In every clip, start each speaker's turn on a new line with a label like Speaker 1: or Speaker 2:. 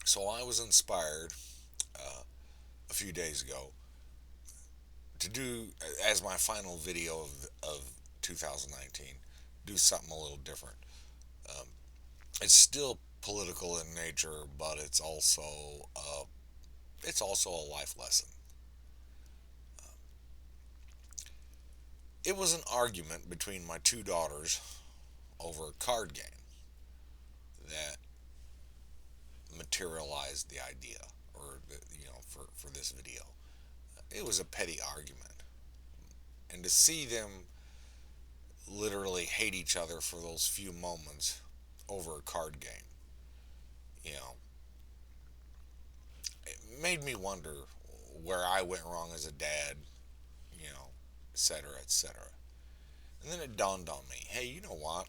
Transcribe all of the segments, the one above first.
Speaker 1: So I was inspired uh, a few days ago to do, as my final video of 2019, do something a little different. Um, it's still political in nature, but it's also a life lesson. It was an argument between my two daughters over a card game that materialized the idea, or for this video. It was a petty argument, and to see them literally hate each other for those few moments over a card game, you know, it made me wonder where I went wrong as a dad, et cetera, et cetera. And then it dawned on me, hey, you know what?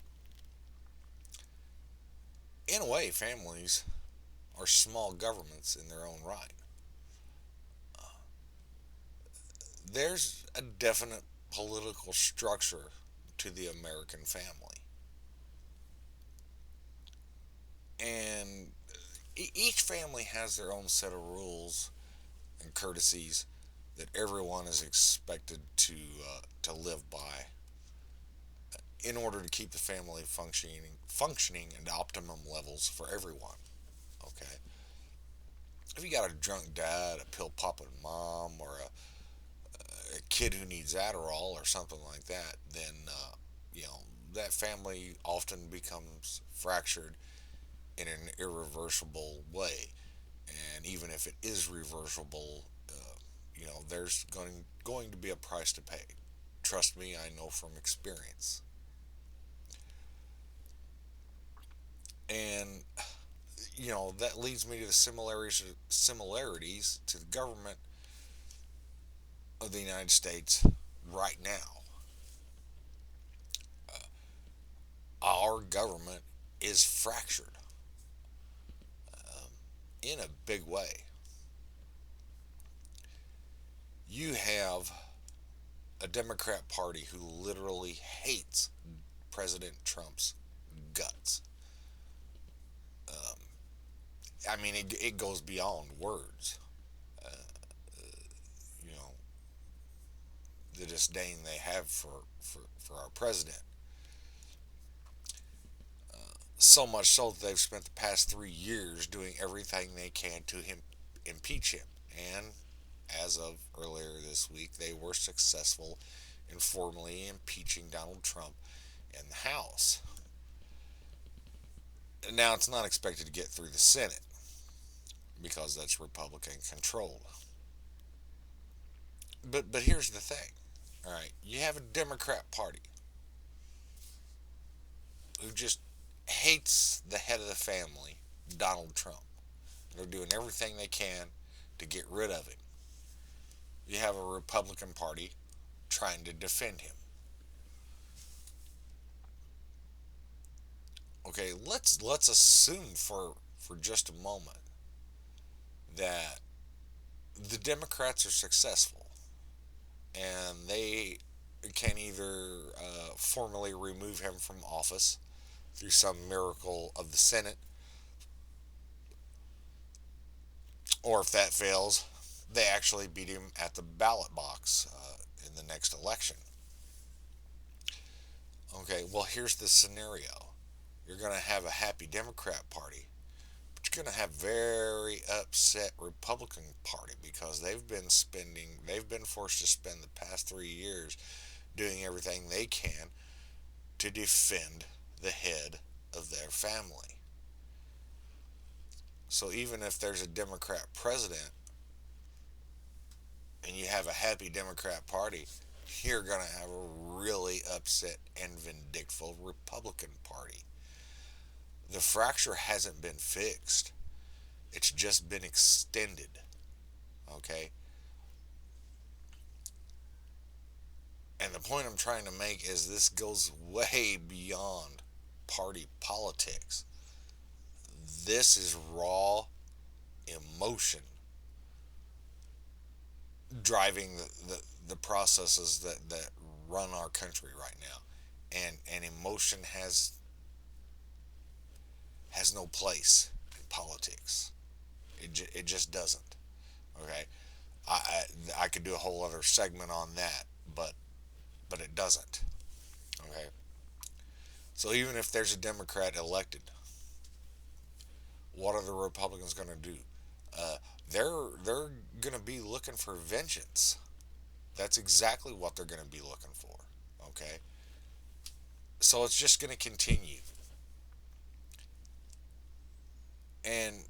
Speaker 1: In a way, families are small governments in their own right. There's a definite political structure to the American family. And each family has their own set of rules and courtesies that everyone is expected to live by in order to keep the family functioning at optimum levels for everyone. Okay, if you got a drunk dad, a pill popping mom, or a kid who needs Adderall or something like that, then that family often becomes fractured in an irreversible way. And even if it is reversible, there's going to be a price to pay. Trust me, I know from experience. And that leads me to the similarities to the government of the United States right now. Our government is fractured in a big way. You have a Democrat Party who literally hates President Trump's guts. Um, I mean, it goes beyond words. Uh, you know, the disdain they have for our president. So much so that they've spent the past 3 years doing everything they can to impeach him. And as of earlier this week, they were successful in formally impeaching Donald Trump in the House. Now, it's not expected to get through the Senate because that's Republican controlled. But here's the thing. All right, you have a Democrat Party who just hates the head of the family, Donald Trump. They're doing everything they can to get rid of him. You have a Republican Party trying to defend him. Okay, let's assume for just a moment that the Democrats are successful and they can either formally remove him from office through some miracle of the Senate, or if that fails, they actually beat him at the ballot box in the next election. Okay, well, here's the scenario. You're going to have a happy Democrat Party, but you're going to have very upset Republican Party because they've been forced to spend the past 3 years doing everything they can to defend the head of their family. So even if there's a Democrat president and you have a happy Democrat Party, you're going to have a really upset and vindictive Republican Party. The fracture hasn't been fixed, it's just been extended. Okay? And the point I'm trying to make is this goes way beyond party politics. This is raw emotion driving the processes that run our country right now. And emotion has no place in politics. It just doesn't. Okay, I could do a whole other segment on that, but it doesn't. Okay, so even if there's a Democrat elected, what are the Republicans going to do? Uh, they're going to be looking for vengeance. That's exactly what they're going to be looking for. Okay, so it's just going to continue, and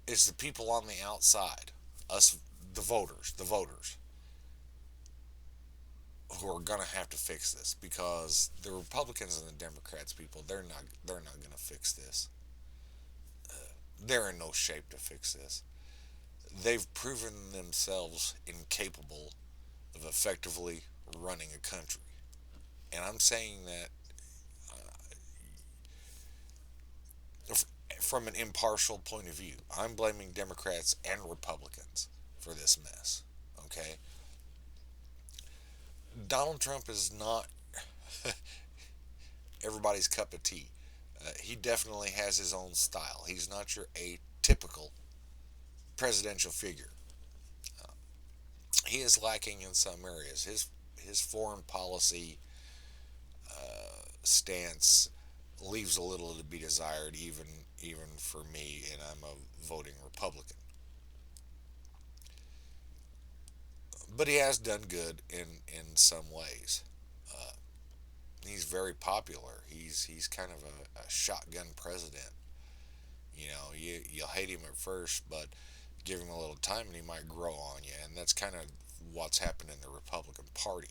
Speaker 1: it's the people on the outside, us, the voters, who are going to have to fix this because the Republicans and the Democrats, people, they're not going to fix this. They're in no shape to fix this. They've proven themselves incapable of effectively running a country. And I'm saying that from an impartial point of view. I'm blaming Democrats and Republicans for this mess. Okay? Donald Trump is not everybody's cup of tea. He definitely has his own style. He's not your atypical presidential figure. He is lacking in some areas. His foreign policy stance leaves a little to be desired, even for me, and I'm a voting Republican. But he has done good in some ways. Uh, he's very popular. He's kind of a shotgun president. You'll hate him at first, but give him a little time and he might grow on you, and that's kind of what's happened in the Republican Party.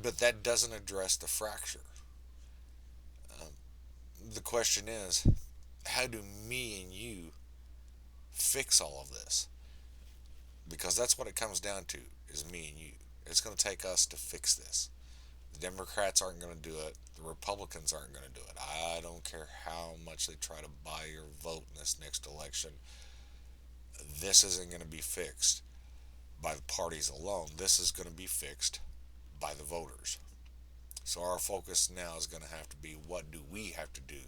Speaker 1: But that doesn't address the fracture. Um, the question is, how do me and you fix all of this? Because that's what it comes down to, is me and you. It's going to take us to fix this. The Democrats aren't going to do it. The Republicans aren't going to do it. I don't care how much they try to buy your vote in this next election. This isn't going to be fixed by the parties alone. This is going to be fixed by the voters. So our focus now is going to have to be, what do we have to do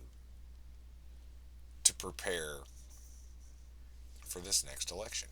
Speaker 1: to prepare for this next election?